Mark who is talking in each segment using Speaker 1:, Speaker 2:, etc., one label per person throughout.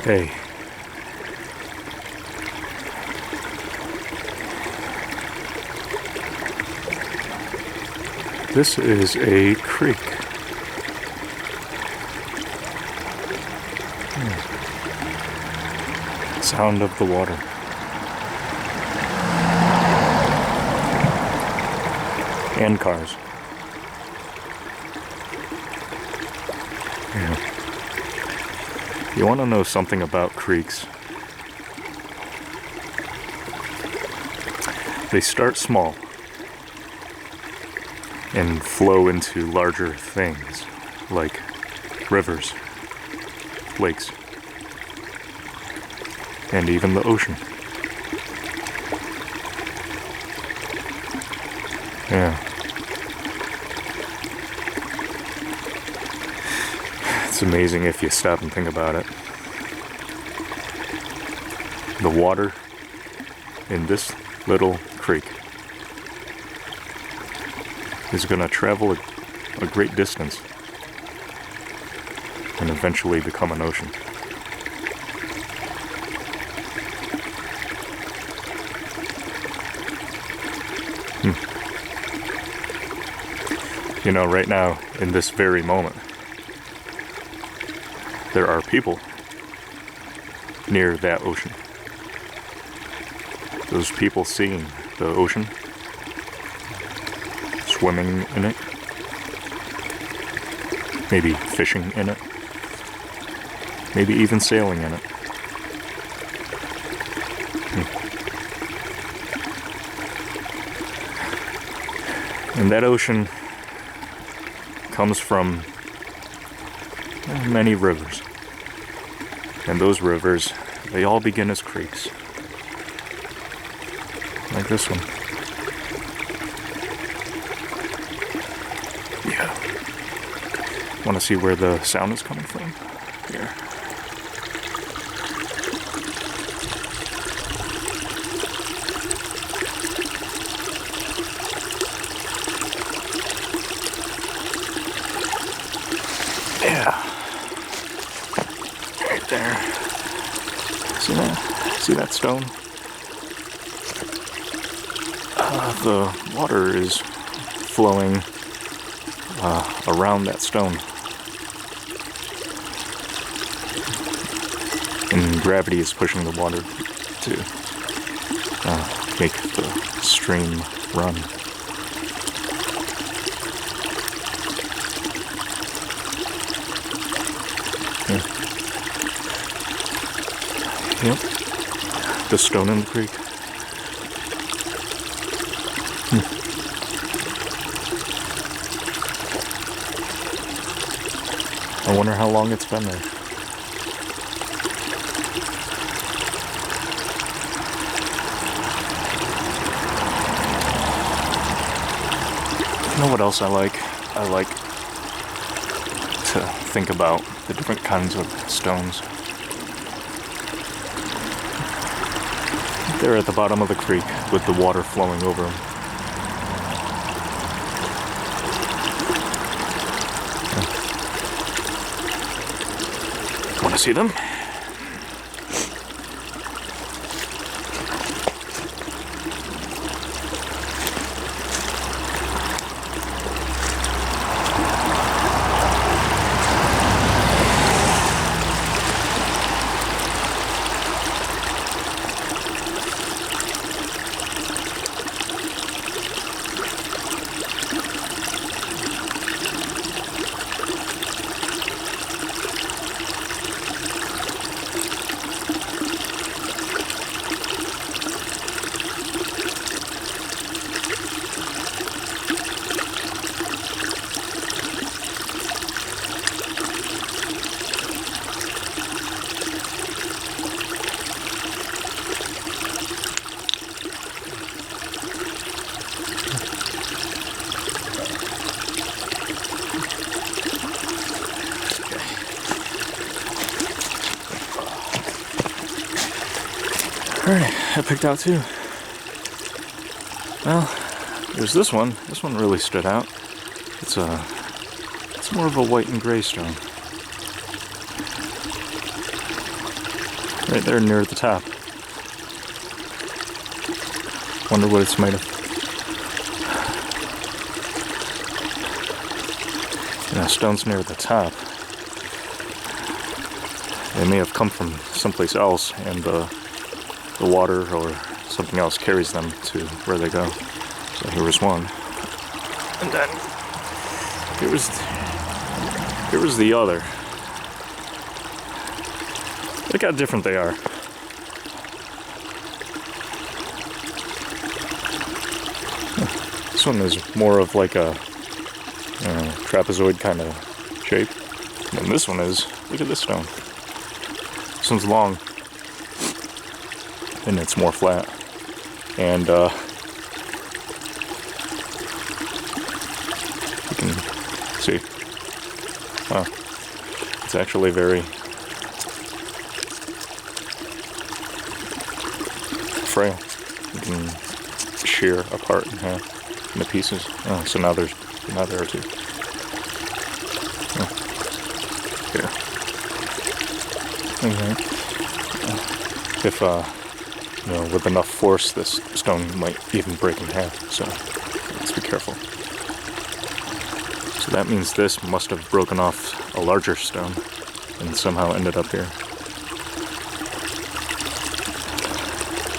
Speaker 1: Okay. This is a creek. Sound of the water. And cars. Yeah. You want to know something about creeks? They start small and flow into larger things like rivers, lakes, and even the ocean. Yeah. It's amazing if you stop and think about it. The water in this little creek is going to travel a great distance and eventually become an ocean. You know, right now, in this very moment, there are people near that ocean. Those people seeing the ocean, swimming in it, maybe fishing in it, maybe even sailing in it. And that ocean comes from many rivers. And those rivers, they all begin as creeks. Like this one. Yeah. Want to see where the sound is coming from? Here. Yeah. Right there. See that? See that stone? The water is flowing around that stone. And gravity is pushing the water to make the stream run. Yep. The stone in the creek. I wonder how long it's been there. You know what else I like? I like to think about the different kinds of stones. They're at the bottom of the creek with the water flowing over them. Want to see them? Alright, I picked out two. Well, there's this one. This one really stood out. It's more of a white and gray stone. Right there near the top. Wonder what it's made of. Now, stones near the top, they may have come from someplace else, and the water or something else carries them to where they go. So here was one. And then here was the other. Look how different they are. This one is more of like a trapezoid kind of shape. And this one is, look at this stone. This one's long. And it's more flat. And you can see. Wow. It's actually very frail. You can shear apart in half into pieces. Oh, so now there are two. Oh. Here. Okay. If with enough force, this stone might even break in half. So let's be careful. So that means this must have broken off a larger stone and somehow ended up here.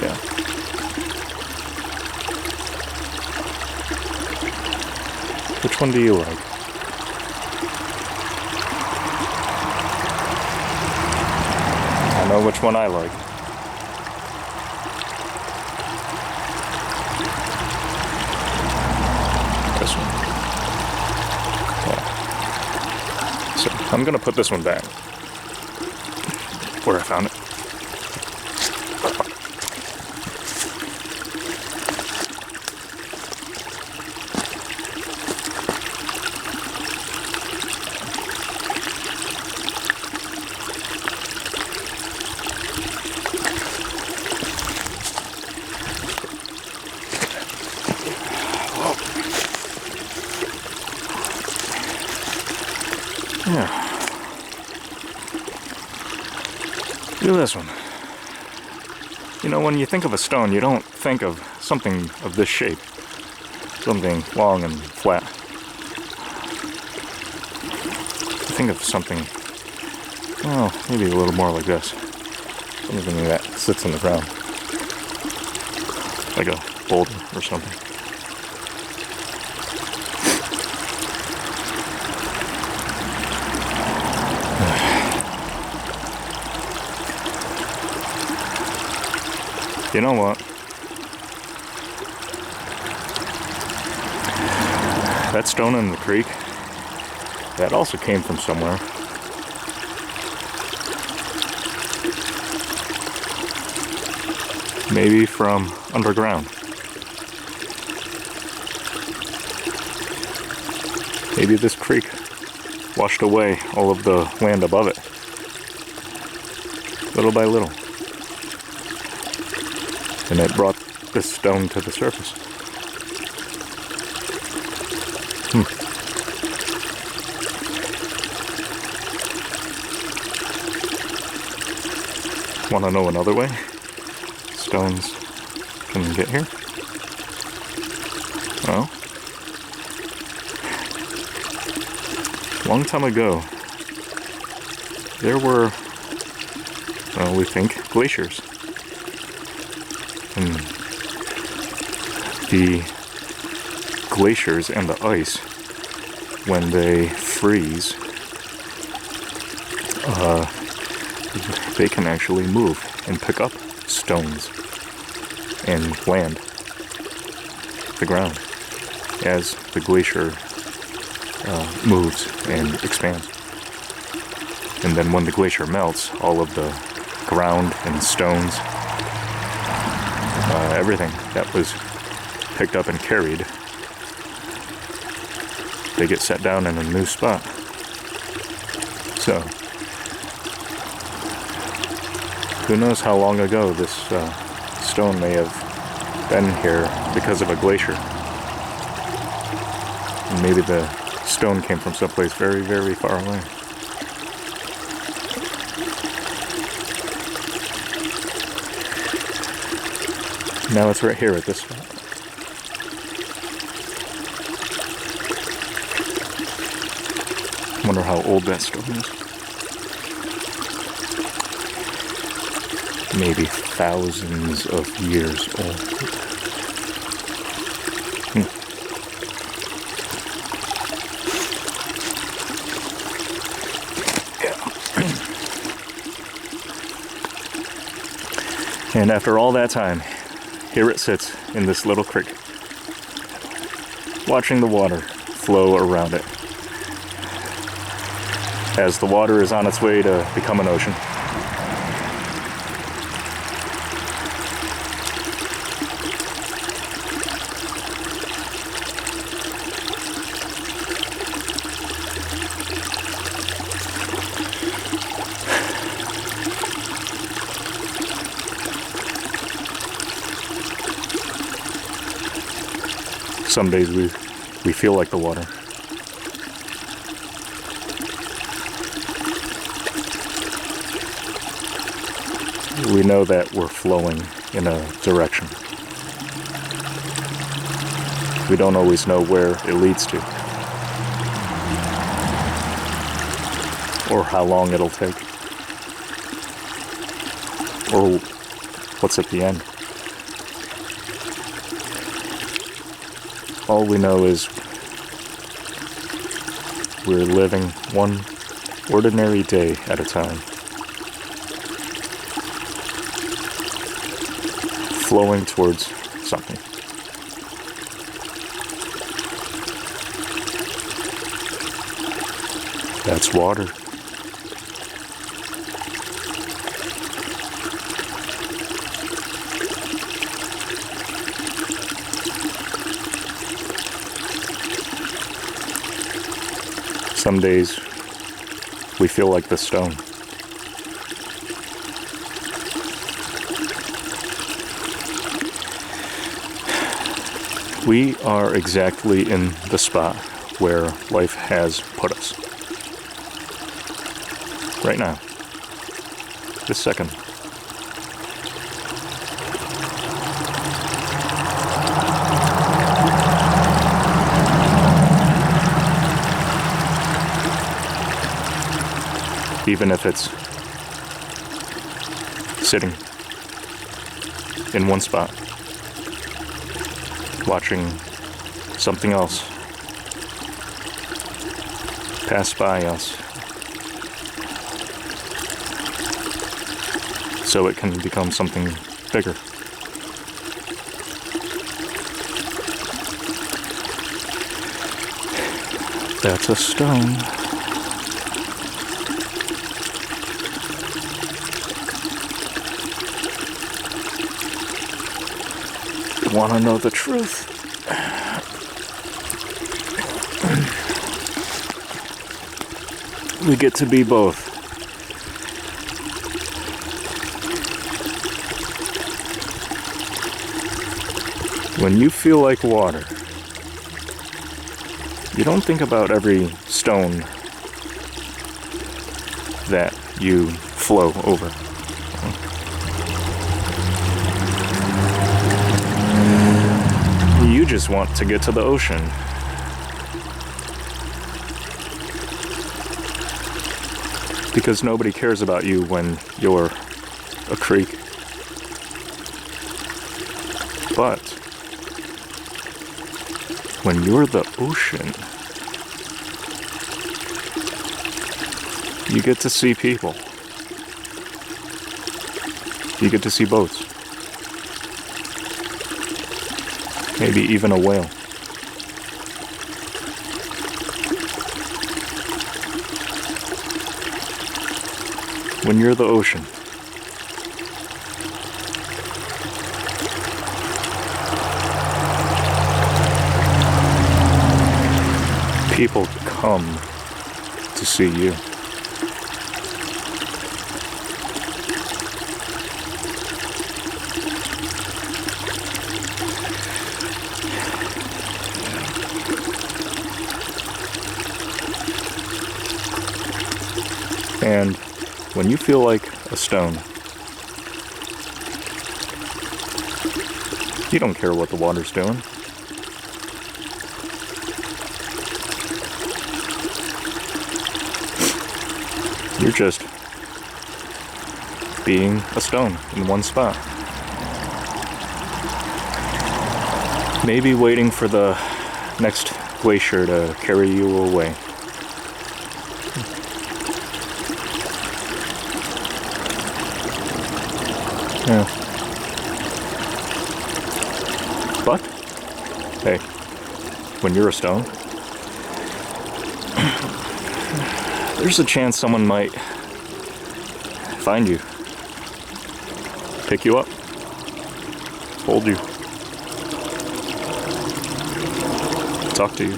Speaker 1: Yeah. Which one do you like? I know which one I like. This one. Yeah. So I'm gonna put this one back where I found it. Yeah. Look at this one. You know, when you think of a stone, you don't think of something of this shape. Something long and flat. You think of something, well, maybe a little more like this. Something that sits in the ground. Like a boulder or something. You know what? That stone in the creek, that also came from somewhere. Maybe from underground. Maybe this creek washed away all of the land above it. Little by little. And it brought this stone to the surface. Want to know another way stones can get here? Well, a long time ago, there were, well, we think, glaciers. And the glaciers and the ice, when they freeze, they can actually move and pick up stones and land, the ground, as the glacier moves and expands. And then when the glacier melts, all of the ground and stones, everything that was picked up and carried, they get set down in a new spot. So, who knows how long ago this stone may have been here because of a glacier. And maybe the stone came from someplace very, very far away. Now it's right here at this spot. Wonder how old that stone is. Maybe thousands of years old. And after all that time, here it sits in this little creek, watching the water flow around it. As the water is on its way to become an ocean. Some days we feel like the water. We know that we're flowing in a direction. We don't always know where it leads to, or how long it'll take, or what's at the end. All we know is we're living one ordinary day at a time, flowing towards something. That's water. Some days we feel like the stone. We are exactly in the spot where life has put us. Right now. This second. Even if it's sitting in one spot, watching something else pass by us, so it can become something bigger. That's a stone. Want to know the truth? We get to be both. When you feel like water, you don't think about every stone that you flow over. You just want to get to the ocean. Because nobody cares about you when you're a creek. But when you're the ocean, you get to see people. You get to see boats. Maybe even a whale. When you're the ocean, people come to see you. And when you feel like a stone, You don't care what the water's doing. You're just being a stone in one spot. Maybe waiting for the next glacier to carry you away. Yeah. But, hey, when you're a stone, there's a chance someone might find you, pick you up, hold you, talk to you.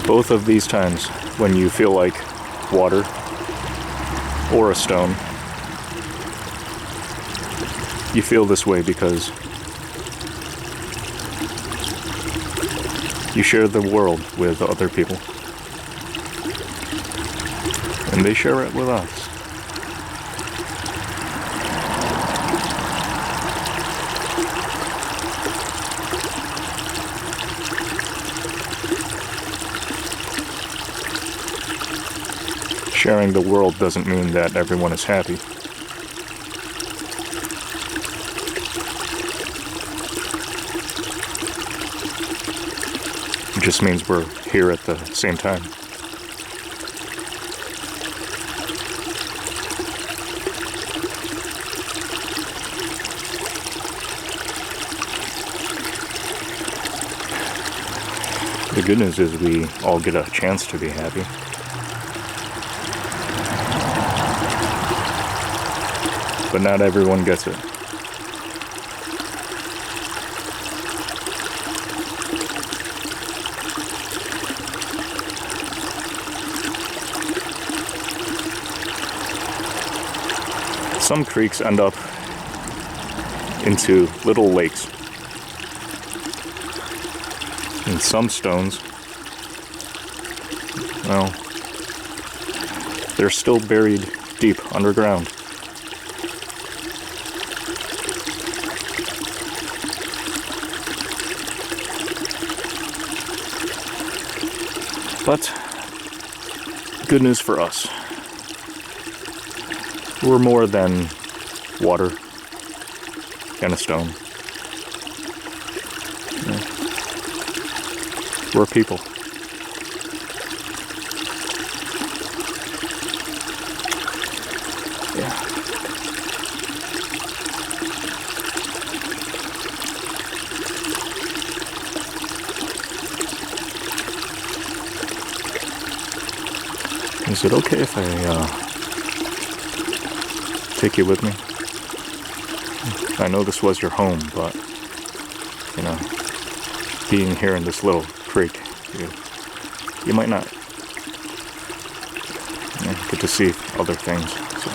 Speaker 1: Both of these times, when you feel like water or a stone, you feel this way because you share the world with other people, and they share it with us. Sharing the world doesn't mean that everyone is happy. It just means we're here at the same time. The good news is we all get a chance to be happy. But not everyone gets it. Some creeks end up into little lakes. And some stones, well, they're still buried deep underground. But, good news for us. We're more than water and a stone. Yeah. We're people. Yeah. Is it okay if I take you with me? I know this was your home, but, you know, being here in this little creek, you might not get to see other things. So,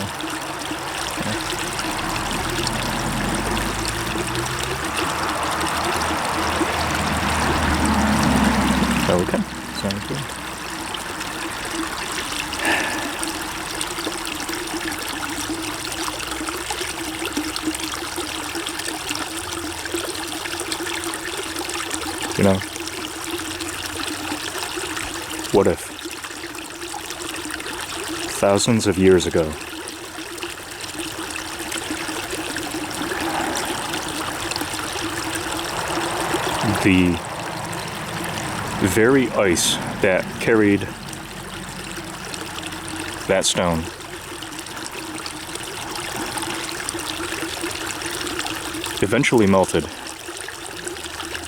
Speaker 1: okay, sounds good. You know, what if thousands of years ago the very ice that carried that stone eventually melted,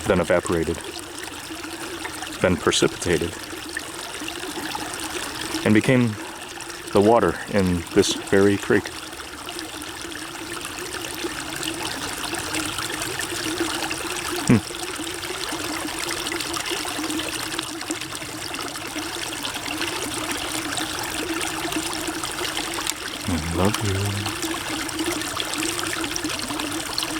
Speaker 1: then evaporated, then precipitated, and became the water in this very creek. I love you.